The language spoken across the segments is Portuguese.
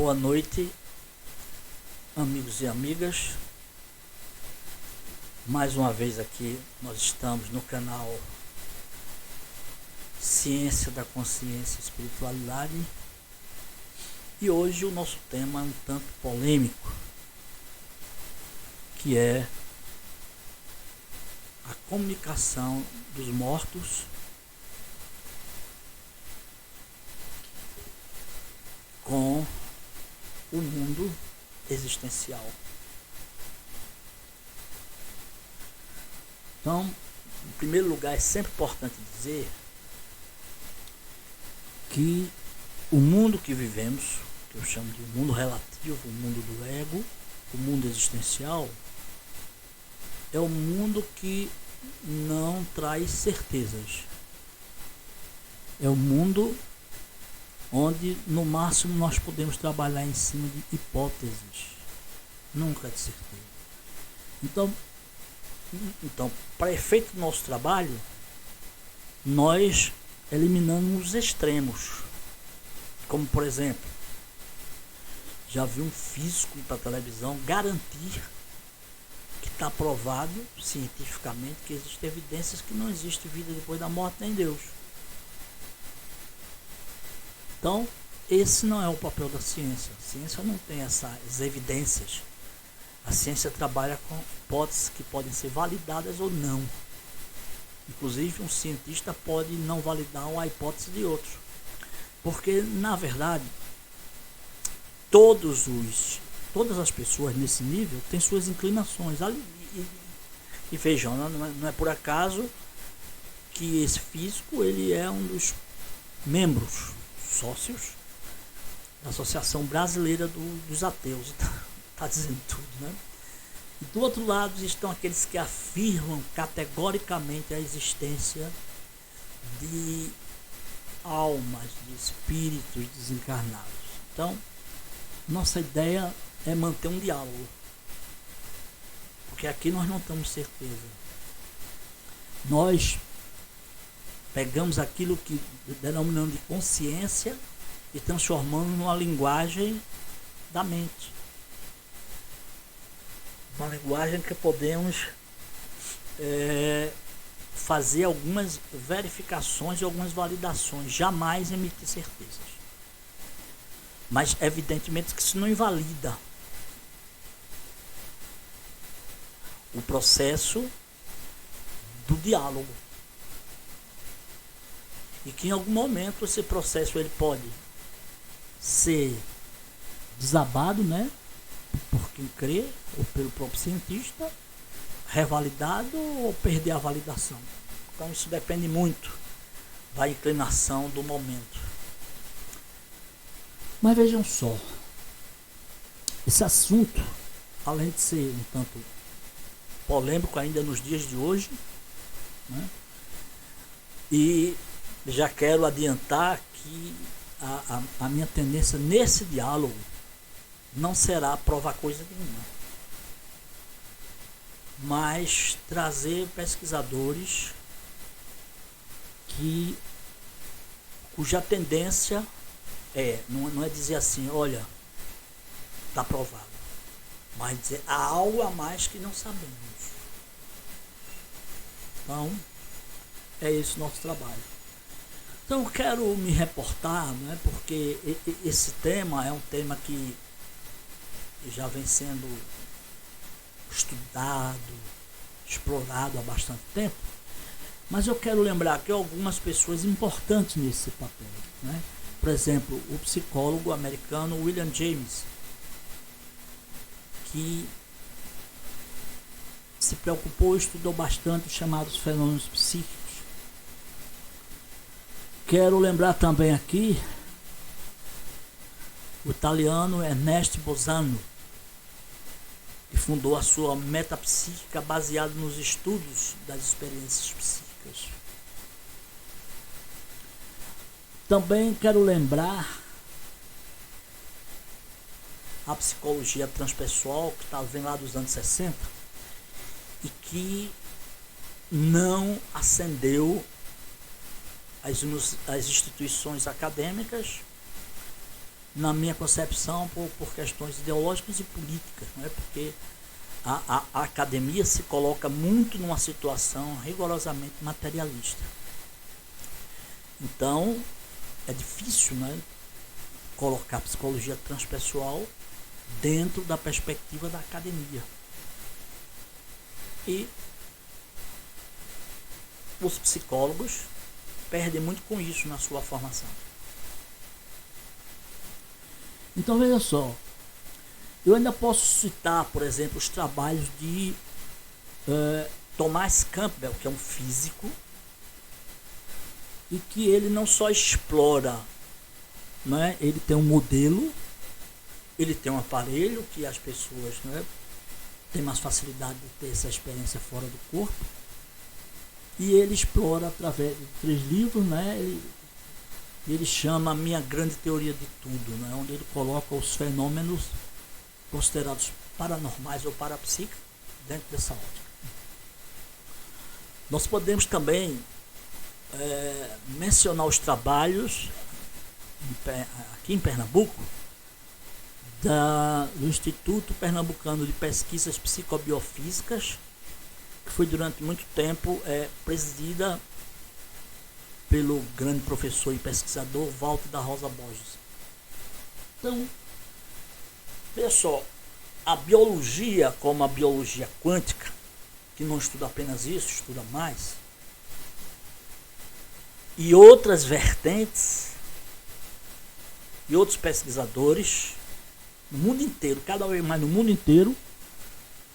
Boa noite, amigos e amigas. Mais uma vez aqui nós estamos no canal Ciência da Consciência e Espiritualidade. E hoje o nosso tema é um tanto polêmico, que é a comunicação dos mortos com o mundo existencial. Então, em primeiro lugar, é sempre importante dizer que o mundo que vivemos, que eu chamo de mundo relativo, o mundo do ego, o mundo existencial, é um mundo que não traz certezas. É um mundo onde no máximo nós podemos trabalhar em cima de hipóteses, nunca de certeza. Então, para efeito do nosso trabalho, nós eliminamos os extremos, como por exemplo, já vi um físico para televisão garantir que está provado cientificamente que existem evidências que não existe vida depois da morte nem Deus. Então, esse não é o papel da ciência. A ciência não tem essas evidências. A ciência trabalha com hipóteses que podem ser validadas ou não. Inclusive, um cientista pode não validar uma hipótese de outro. Porque, na verdade, todas as pessoas nesse nível têm suas inclinações. E vejam, não é por acaso que esse físico ele é um dos membros sócios da Associação Brasileira dos Ateus. Está dizendo tudo, né? E do outro lado estão aqueles que afirmam categoricamente a existência de almas, de espíritos desencarnados. Então, nossa ideia é manter um diálogo, porque aqui nós não temos certeza. Nós pegamos aquilo que denominamos de consciência e transformamos numa linguagem da mente. Uma linguagem que podemos fazer algumas verificações e algumas validações, jamais emitir certezas. Mas evidentemente que isso não invalida o processo do diálogo. E que em algum momento esse processo ele pode ser desabado, né, por quem crê, ou pelo próprio cientista, revalidado ou perder a validação. Então isso depende muito da inclinação do momento. Mas vejam só, esse assunto, além de ser um tanto polêmico ainda nos dias de hoje, né, e já quero adiantar que a minha tendência nesse diálogo não será provar coisa nenhuma, mas trazer pesquisadores cuja tendência não é dizer assim, olha, está provado, mas dizer há algo a mais que não sabemos. Então, é esse o nosso trabalho. Então eu quero me reportar, né, porque esse tema é um tema que já vem sendo estudado, explorado há bastante tempo, mas eu quero lembrar que algumas pessoas importantes nesse papel, né? Por exemplo, o psicólogo americano William James, que se preocupou e estudou bastante os chamados fenômenos psíquicos. Quero lembrar também aqui o italiano Ernesto Bolzano, que fundou a sua metapsíquica baseada nos estudos das experiências psíquicas. Também quero lembrar a psicologia transpessoal, que vem lá dos anos 60 e que não ascendeu às instituições acadêmicas na minha concepção, por questões ideológicas e políticas, não é? Porque a academia se coloca muito numa situação rigorosamente materialista. Então, é difícil, né, colocar a psicologia transpessoal dentro da perspectiva da academia. E os psicólogos perdem muito com isso na sua formação. Então, veja só, eu ainda posso citar, por exemplo, os trabalhos de Thomas Campbell, que é um físico, e que ele não só explora, né, ele tem um modelo, ele tem um aparelho que as pessoas, né, têm mais facilidade de ter essa experiência fora do corpo, e ele explora através de 3 livros, né, ele chama A Minha Grande Teoria de Tudo, né, onde ele coloca os fenômenos considerados paranormais ou parapsíquicos dentro dessa ótica. Nós podemos também mencionar os trabalhos aqui em Pernambuco do Instituto Pernambucano de Pesquisas Psicobiofísicas, que foi durante muito tempo presidida pelo grande professor e pesquisador Walter da Rosa Borges. Então, veja só, a biologia, como a biologia quântica, que não estuda apenas isso, estuda mais, e outras vertentes, e outros pesquisadores, no mundo inteiro, cada vez mais no mundo inteiro,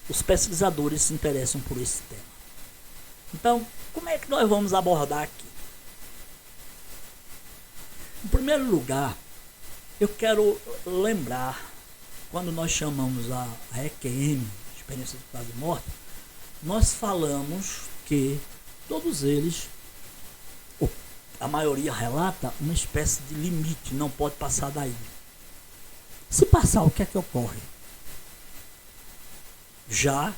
os pesquisadores se interessam por esse tema. Então, como é que nós vamos abordar aqui? Em primeiro lugar, eu quero lembrar, quando nós chamamos a EQM, experiência de quase morte, nós falamos que todos eles, a maioria relata uma espécie de limite, não pode passar daí. Se passar, o que é que ocorre? Já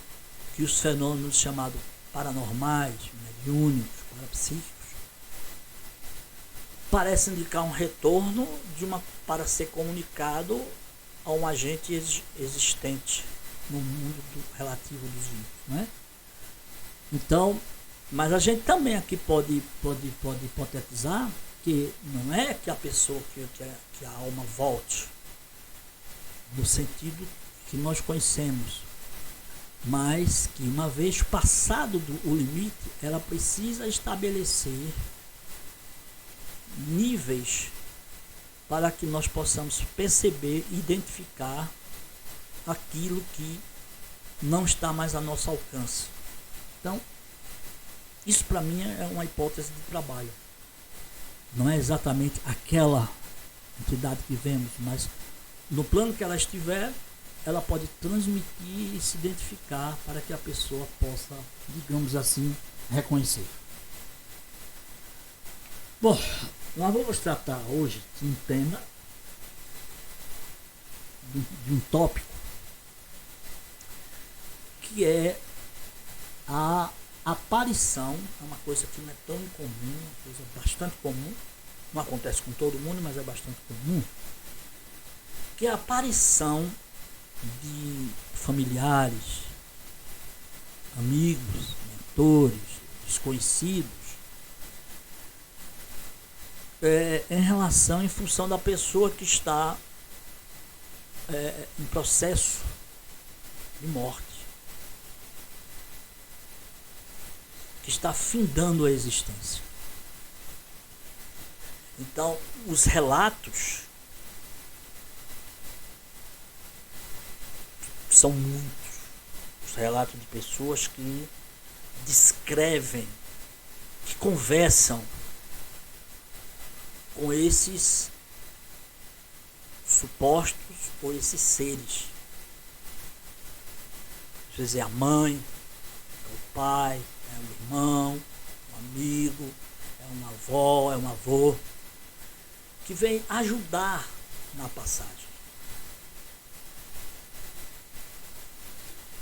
que os fenômenos chamados paranormais, mediúnicos, parapsíquicos, parecem indicar um retorno para ser comunicado a um agente existente no mundo relativo dos vivos, né? Então, mas a gente também aqui pode hipotetizar que não é que a pessoa, que a alma volte no sentido que nós conhecemos, mas que uma vez passado o limite, ela precisa estabelecer níveis para que nós possamos perceber e identificar aquilo que não está mais a nosso alcance. Então, isso para mim é uma hipótese de trabalho. Não é exatamente aquela entidade que vemos, mas no plano que ela estiver, ela pode transmitir e se identificar para que a pessoa possa, digamos assim, reconhecer. Bom, nós vamos tratar hoje de um tema, de um tópico, que é a aparição, é uma coisa que não é tão comum, uma coisa bastante comum, não acontece com todo mundo, mas é bastante comum, que é a aparição de familiares, amigos, mentores, desconhecidos, em função da pessoa que está em processo de morte, que está findando a existência. Então, os relatos são muitos. Os relatos de pessoas que descrevem, que conversam com esses supostos ou esses seres. Às vezes é a mãe, é o pai, é o irmão, um amigo, é uma avó, é um avô, que vem ajudar na passagem.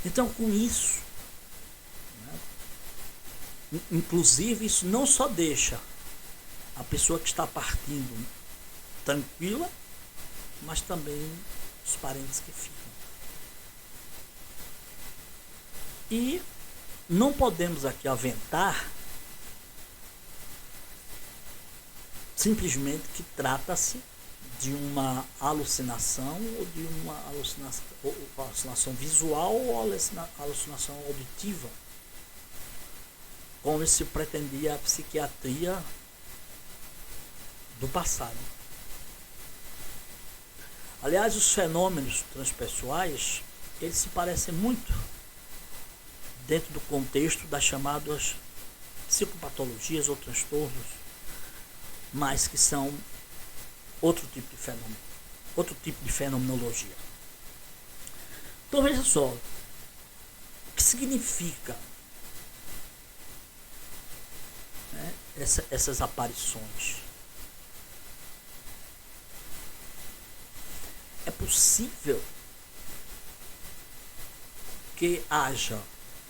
Então, com isso, né, inclusive, isso não só deixa a pessoa que está partindo tranquila, mas também os parentes que ficam. E não podemos aqui aventar simplesmente que trata-se de uma alucinação ou de uma alucinação visual ou alucinação auditiva, como se pretendia a psiquiatria do passado. Aliás, os fenômenos transpessoais, eles se parecem muito dentro do contexto das chamadas psicopatologias ou transtornos, mas que são outro tipo de fenômeno, outro tipo de fenomenologia. Então veja só, o que significa, né, essas aparições? É possível que haja,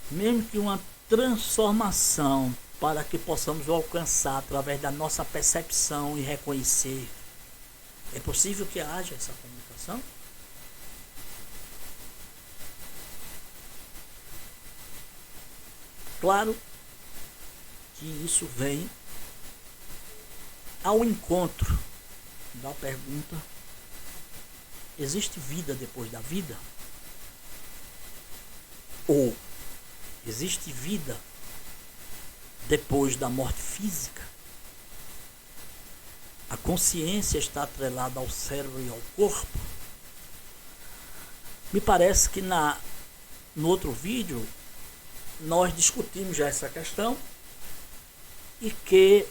mesmo que uma transformação para que possamos alcançar através da nossa percepção e reconhecer. É possível que haja essa comunicação? Claro que isso vem ao encontro da pergunta: existe vida depois da vida? Ou existe vida depois da morte física? A consciência está atrelada ao cérebro e ao corpo? Me parece que no outro vídeo nós discutimos já essa questão e que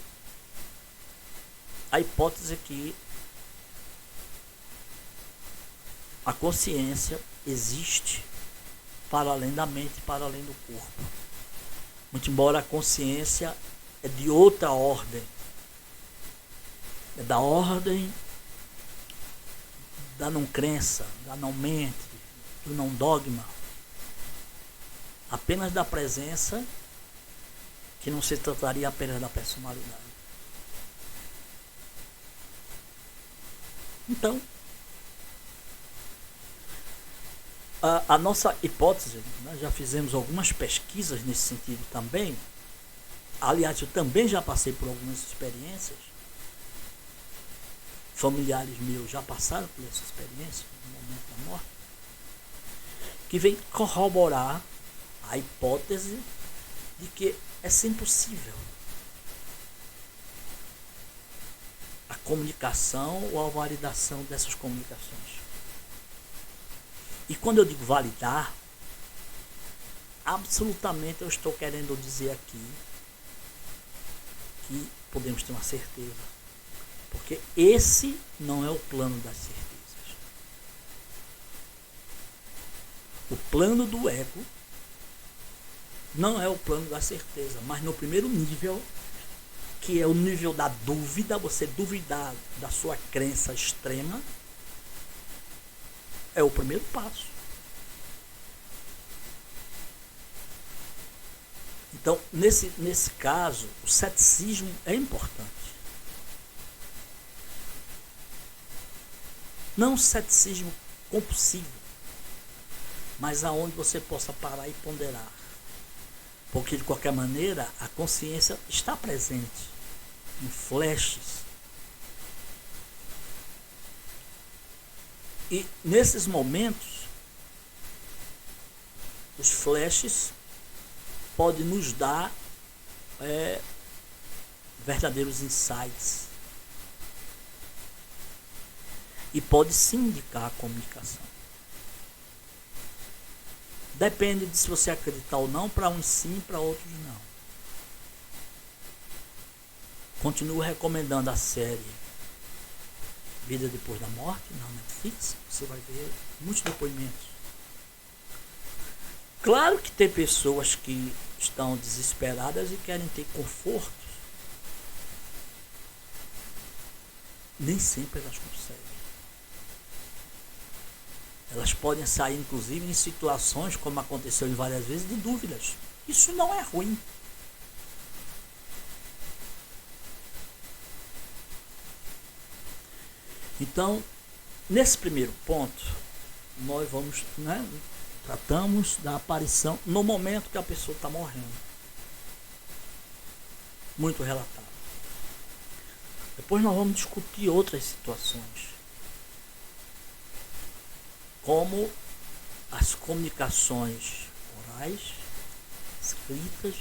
a hipótese é que a consciência existe para além da mente, para além do corpo. Muito embora a consciência é de outra ordem. É da ordem da não crença, da não mente, do não dogma. Apenas da presença, que não se trataria apenas da personalidade. Então, a nossa hipótese, nós já fizemos algumas pesquisas nesse sentido também. Aliás, eu também já passei por algumas experiências. Familiares meus já passaram por essa experiência no momento da morte, que vem corroborar a hipótese de que é sempre possível a comunicação ou a validação dessas comunicações. E quando eu digo validar, absolutamente eu estou querendo dizer aqui que podemos ter uma certeza. Porque esse não é o plano das certezas. O plano do ego não é o plano da certeza, mas no primeiro nível, que é o nível da dúvida, você duvidar da sua crença extrema, é o primeiro passo. Então, nesse caso, o ceticismo é importante. Não um ceticismo compulsivo, mas aonde você possa parar e ponderar. Porque, de qualquer maneira, a consciência está presente em flashes. E, nesses momentos, os flashes podem nos dar verdadeiros insights. E pode sim indicar a comunicação. Depende de se você acreditar ou não, para uns sim, para outros não. Continuo recomendando a série Vida Depois da Morte, na Netflix. Você vai ver muitos depoimentos. Claro que tem pessoas que estão desesperadas e querem ter conforto. Nem sempre elas conseguem. Elas podem sair, inclusive, em situações, como aconteceu em várias vezes, de dúvidas. Isso não é ruim. Então, Nesse primeiro ponto, nós vamos, tratamos da aparição no momento que a pessoa está morrendo. Muito relatado. Depois nós vamos discutir outras situações, como as comunicações orais, escritas,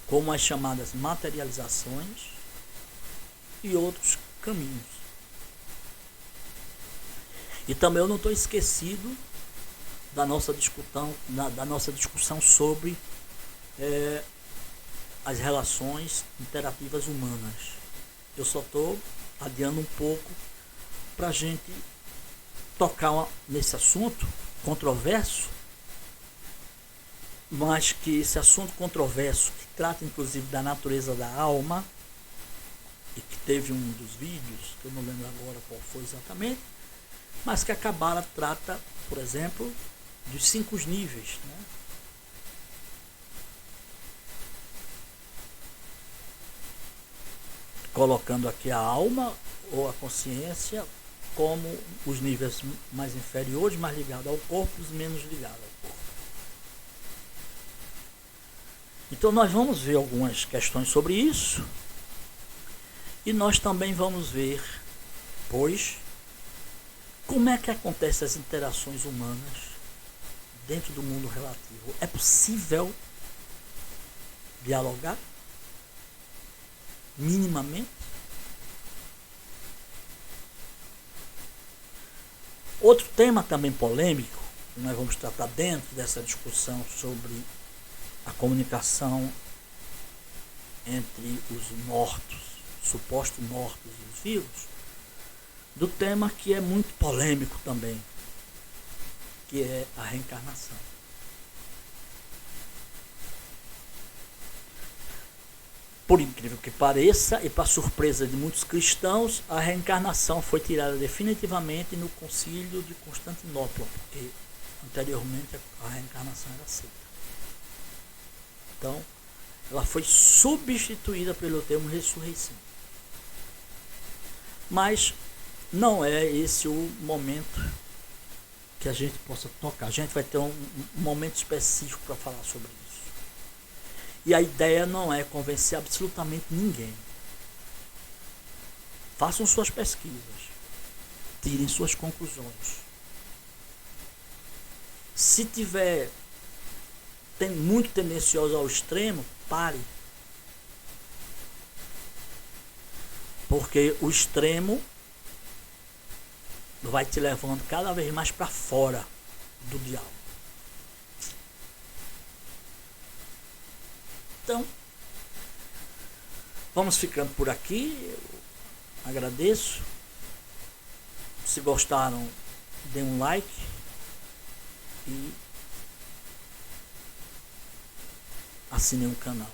como as chamadas materializações e outros caminhos. E também eu não estou esquecido da nossa discussão sobre as relações interativas humanas. Eu só estou adiando um pouco para a gente tocar nesse assunto controverso, mas que esse assunto controverso, que trata inclusive da natureza da alma, e que teve um dos vídeos, que eu não lembro agora qual foi exatamente, mas que a Cabala trata, por exemplo, dos 5 níveis, colocando aqui a alma ou a consciência como os níveis mais inferiores, mais ligados ao corpo, os menos ligados ao corpo. Então nós vamos ver algumas questões sobre isso, e nós também vamos ver, pois, como é que acontecem as interações humanas dentro do mundo relativo. É possível dialogar? Minimamente? Outro tema também polêmico, que nós vamos tratar dentro dessa discussão sobre a comunicação entre os mortos, supostos mortos e os vivos, do tema que é muito polêmico também, que é a reencarnação. Por incrível que pareça, e para surpresa de muitos cristãos, a reencarnação foi tirada definitivamente no Concílio de Constantinopla, porque anteriormente a reencarnação era aceita. Então, ela foi substituída pelo termo ressurreição. Mas não é esse o momento que a gente possa tocar. A gente vai ter um momento específico para falar sobre isso. E a ideia não é convencer absolutamente ninguém. Façam suas pesquisas. Tirem suas conclusões. Se tiver muito tendencioso ao extremo, pare. Porque o extremo vai te levando cada vez mais para fora do diálogo. Então, vamos ficando por aqui. Eu agradeço. Se gostaram, dê um like e assinem o canal.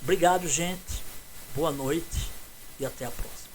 Obrigado, gente. Boa noite e até a próxima.